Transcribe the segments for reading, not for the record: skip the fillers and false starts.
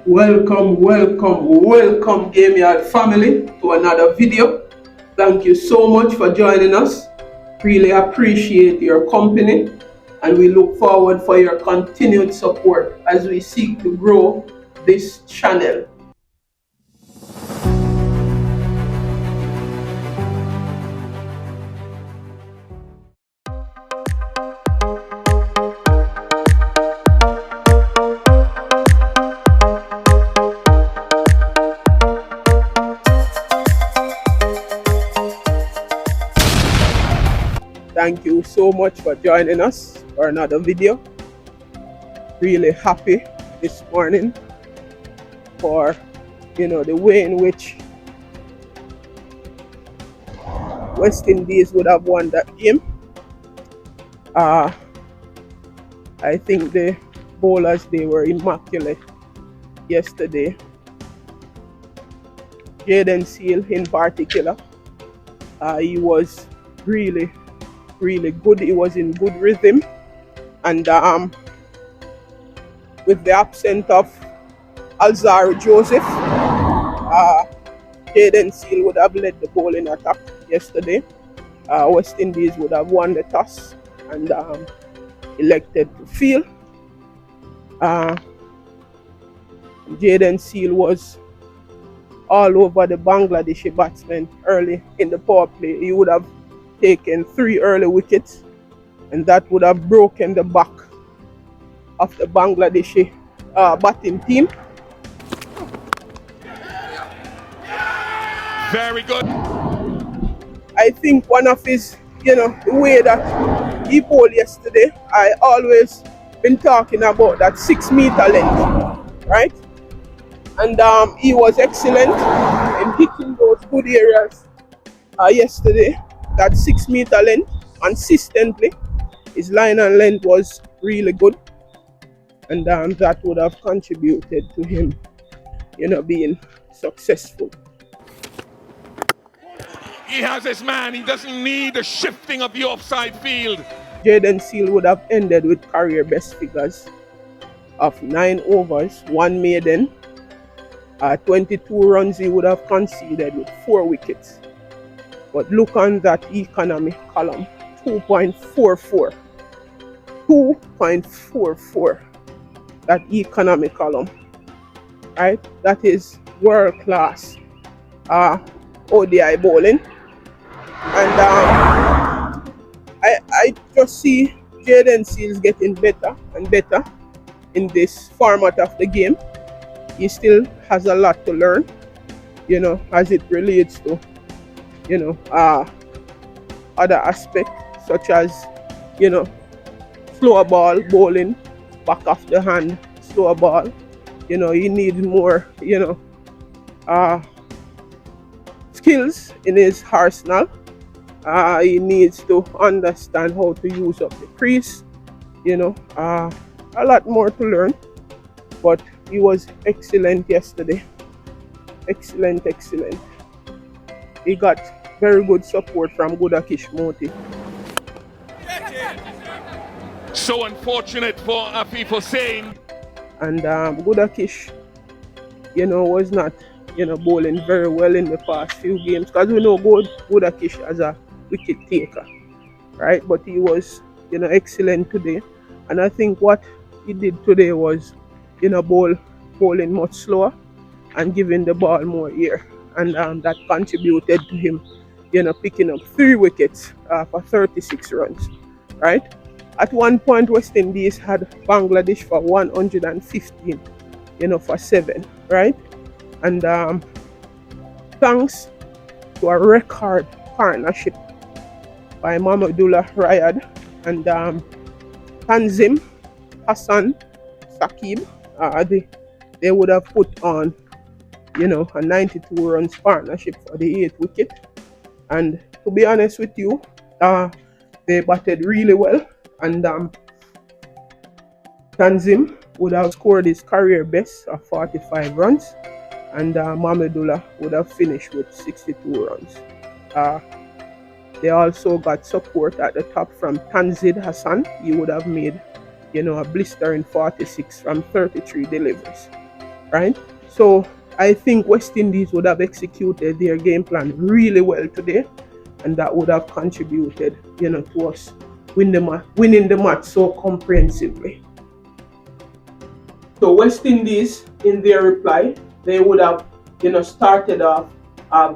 Welcome, Game Yard family to another video. Thank you so much for joining us. Really appreciate your company and we look forward for your continued support as we seek to grow this channel. Thank you so much for joining us for another video. Really happy this morning for the way in which West Indies would have won that game. I think the bowlers, they were immaculate yesterday. Jayden Seales in particular, he was really good. He was in good rhythm, and with the absence of Alzaro Joseph, Jayden Seales would have led the bowling attack yesterday. West Indies would have won the toss and elected to field. Jayden Seales was all over the Bangladeshi batsmen early in the power play. He would have taken 3 early wickets, and that would have broken the back of the Bangladeshi batting team. Very good. I think one of his, the way that he bowled yesterday, I always been talking about that 6-meter length, right? And he was excellent in hitting those good areas yesterday. That 6-meter length consistently, his line and length was really good, and that would have contributed to him, being successful. He has his man. He doesn't need the shifting of the offside field. Jayden Seales would have ended with career best figures of 9 overs, 1 maiden, 22 runs he would have conceded with 4 wickets. But look on that economy column, 2.44. 2.44. That economy column, right? That is world class ODI bowling. And I just see Jayden Seales getting better and better in this format of the game. He still has a lot to learn, as it relates to other aspects such as slower ball bowling, back of the hand slower ball. He needs more skills in his arsenal. He needs to understand how to use up the crease. A lot more to learn, but he was excellent yesterday. Excellent. He got very good support from Gudakish Moti. So unfortunate for people saying. And Gudakish, was not, bowling very well in the past few games, because we know Gudakish as a wicket taker, right? But he was, excellent today. And I think what he did today was, bowling much slower and giving the ball more air. And that contributed to him, picking up 3 wickets for 36 runs, right? At one point, West Indies had Bangladesh for 115, for 7, right? And thanks to a record partnership by Mahmudullah Rayad and Tanzim Hassan Saqib, they would have put on, a 92 runs partnership for the 8th wicket. And to be honest with you, they batted really well, and Tanzim would have scored his career best of 45 runs, and Mahmudullah would have finished with 62 runs. They also got support at the top from Tanzid Hassan. He would have made, a blistering 46 from 33 deliveries. right? So I think West Indies would have executed their game plan really well today, and that would have contributed, to us winning the match so comprehensively. So West Indies, in their reply, they would have, started off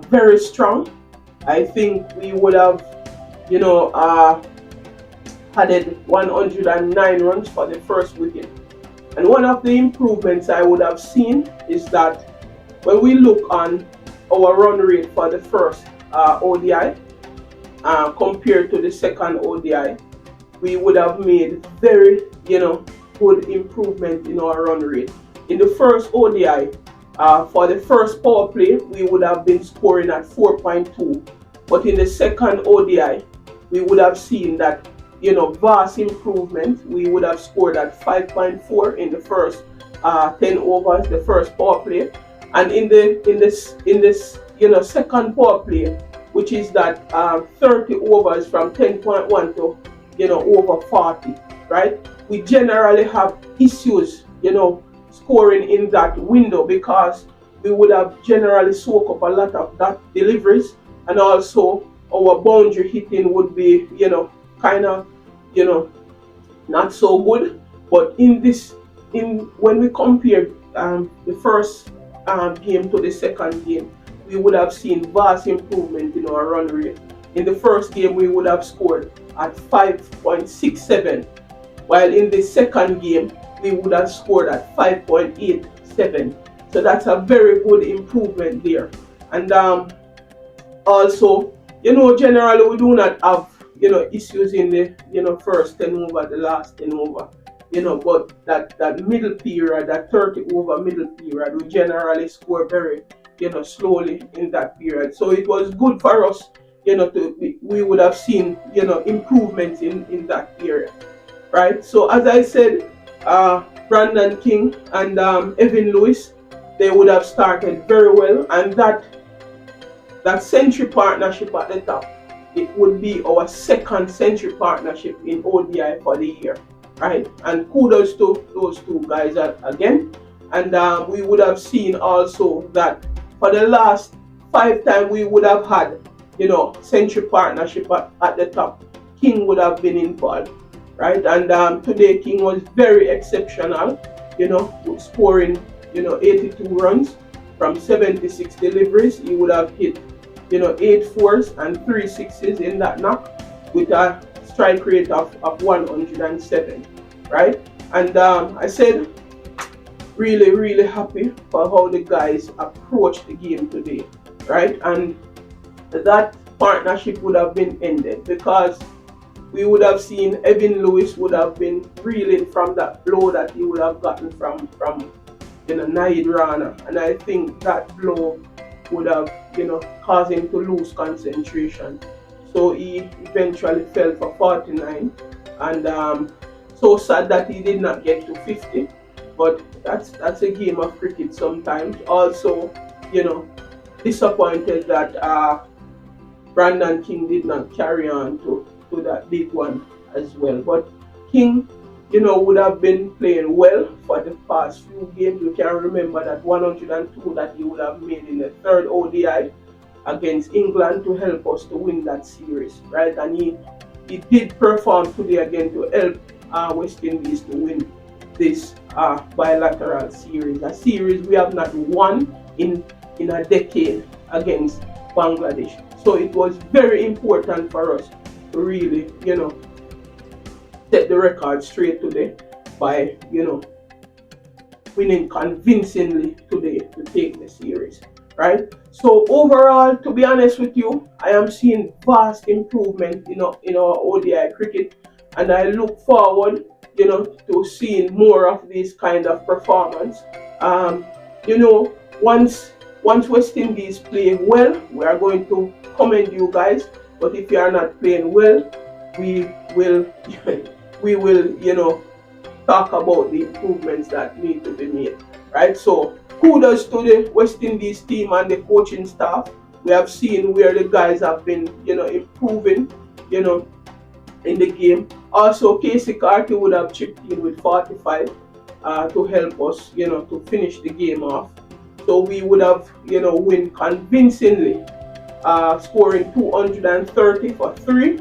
very strong. I think we would have, you know, uh, added 109 runs for the first wicket. And one of the improvements I would have seen is that when we look on our run rate for the first ODI compared to the second ODI, we would have made very, good improvement in our run rate. In the first ODI, for the first power play, we would have been scoring at 4.2. But in the second ODI, we would have seen that, vast improvement. We would have scored at 5.4 in the first 10 overs, the first power play. And in this second power play, which is that 30 overs from 10.1 to over 40, right? We generally have issues, scoring in that window because we would have generally soak up a lot of that deliveries, and also our boundary hitting would be, kind of, you know, not so good. But in when we compare the first game to the second game, we would have seen vast improvement in our run rate. In the first game, we would have scored at 5.67, while in the second game, we would have scored at 5.87. So that's a very good improvement there. And also, generally we do not have, issues in the, first 10 over, the last 10 over, but that middle period, that 30 over middle period, we generally score very, slowly in that period. So it was good for us, we would have seen, improvements in that area, right? So as I said, Brandon King and Evan Lewis, they would have started very well, and that century partnership at the top, it would be our second century partnership in ODI for the year, right? And kudos to those two guys again. And we would have seen also that for the last 5 times we would have had, century partnership at the top, King would have been involved, right? And today King was very exceptional, scoring, 82 runs from 76 deliveries. He would have hit 8 fours and 3 sixes in that knock with a strike rate of 107, right? And I said, really, really happy for how the guys approached the game today, right? And that partnership would have been ended because we would have seen Evan Lewis would have been reeling from that blow that he would have gotten from Naid Rana, and I think that blow would have, caused him to lose concentration. So he eventually fell for 49, and so sad that he did not get to 50. But that's a game of cricket sometimes. Also, disappointed that Brandon King did not carry on to that big one as well. But King, would have been playing well for the past few games. You can remember that 102 that he would have made in the third ODI against England to help us to win that series, right? And he did perform today again to help West Indies to win this bilateral series, a series we have not won in a decade against Bangladesh. So it was very important for us to really, set the record straight today by, winning convincingly today to take the series, right? So overall, to be honest with you, I am seeing vast improvement, in our ODI cricket, and I look forward, to seeing more of this kind of performance. Um, once West Indies play well, we are going to commend you guys. But if you are not playing well, we will we will talk about the improvements that need to be made, right? So kudos to the West Indies team and the coaching staff. We have seen where the guys have been, improving, in the game. Also, Casey Carty would have chipped in with 45. to help us, to finish the game off. So we would have, win convincingly, scoring 230 for 3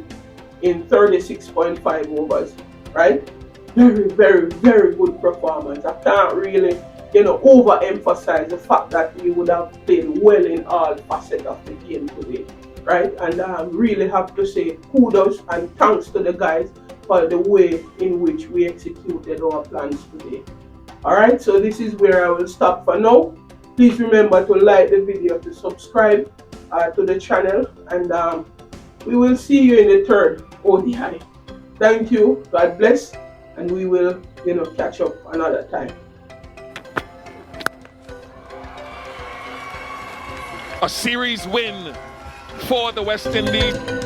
in 36.5 overs, right? Very, very, very good performance. I can't really, overemphasize the fact that we would have played well in all facets of the game today, right? And I really have to say kudos and thanks to the guys for the way in which we executed our plans today. Alright, so this is where I will stop for now. Please remember to like the video, to subscribe to the channel, and we will see you in the third ODI. Thank you, God bless, and we will, catch up another time. A series win for the West Indies.